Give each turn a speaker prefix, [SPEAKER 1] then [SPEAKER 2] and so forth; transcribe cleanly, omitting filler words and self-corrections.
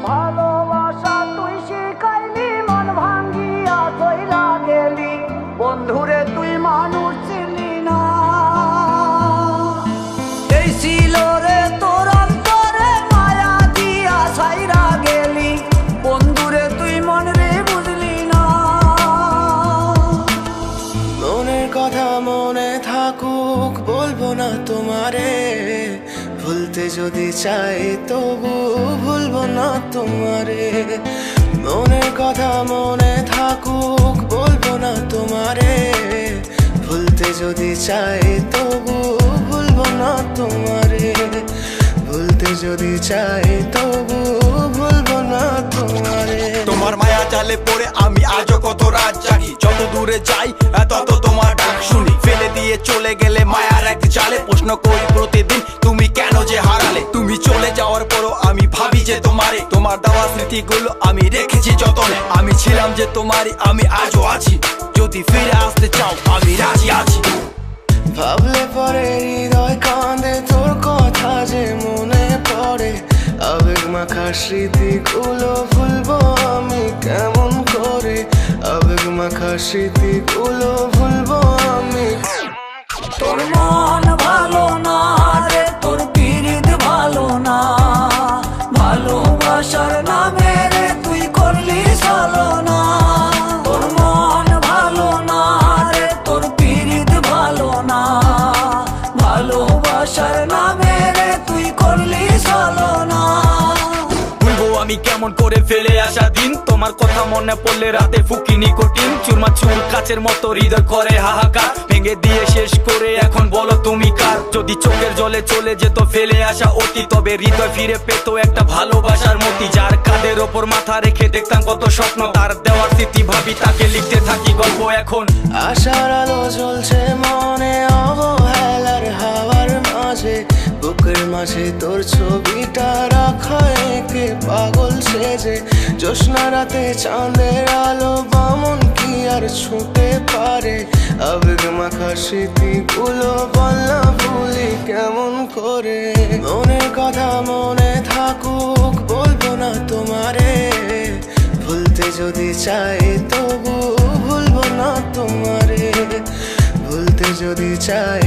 [SPEAKER 1] ভালোবাসা তুই শিখাইলি, মন ভাঙ্গিয়া চইলা গেলি, বন্ধুরে তুই মানুষ ছিলি না। এই ছিল রে তোর অন্তরে মায়া দিয়া ছাইরা গেলি, বন্ধুরে তুই মন রে বুঝলি না।
[SPEAKER 2] মনের কথা মনে থাকুক বলবো না তোমারে, ভুলতে যদি চাই তবু ভুলবো না তোমারে। মনের কথা মনে থাকুক বলবো না তোমারে, ভুলতে যদি চাই তবু ভুলবো না তোমারে। ভুলতে যদি চাই তবু ভুলবো না তোমারে।
[SPEAKER 3] তোমার মায়া জালে পড়ে আমি আজও কত রাত জাগি, যত দূরে যাই তত তোমার ডাক শুনি। ফেলে দিয়ে চলে গেলে মায়ার এক জালে, প্রশ্ন করি প্রতিদিন তুমি কেন যে হারালে। তুমি চলে যাওয়ার পরও আমি ভাবি যে তোমারে, তোমার দেওয়া স্মৃতিগুলো আমি রেখেছি যতনে। আমি ছিলাম যে তোমারই, আমি আজও আছি, যদি ফিরে আসতে চাও আমি রাজি আছি।
[SPEAKER 2] ভাবলে পরে হৃদয় কাঁদে, তোর কথা যে মনে পড়ে। আবেগ মাখা স্মৃতিগুলো ভুলবো আমি কেমন করে, আবেগ মাখা স্মৃতিগুলো ভুলবো আমি।
[SPEAKER 1] তোর মন ভালো না রে, তোর পিরিত ভালো না, ভালোবাসার নামে রে তুই করলি ছলনা। তোর মন ভালো না রে, তোর পিরিত ভালো না, ভালোবাসার নামে রে তুই করলি ছলনা।
[SPEAKER 3] আমি কেমন করে ফেলে আসা দিন, তোমার কথা মনে পড়লে রাতে ফুকি নিকোটিন। চুরমা চুর কাচের মতো হৃদয় করে হাহাকার, ভেঙে দিয়ে শেষ করে এখন বলো তুমি কার। যদি চোখের জলে চলে যেত ফেলে আসা অতি, তবে হৃদয় ফিরে পেত একটা ভালোবাসার মতি। যার কাঁধের ওপর মাথা রেখে দেখতাম কত স্বপ্ন, তার দেওয়ার স্মৃতি ভাবি তাকে লিখতে থাকি গল্প এখন।
[SPEAKER 2] আশার আলো জ্বলছে মনে অবহেলার হাওয়ার মাঝে, বুকের মাঝে তোর ছবিটা রাখা একে পাগল সেজে। জ্যোৎস্না রাতে চাঁদের আলো বামন কি আর ছুঁতে পারে, আবেগ মাখা স্মৃতিগুলো বলনা ভুলি কেমন করে। মনের কথা মনে থাকুক বলবো না তোমারে, ভুলতে যদি চাই তবু ভুলবো না তোমারে। ভুলতে যদি চাই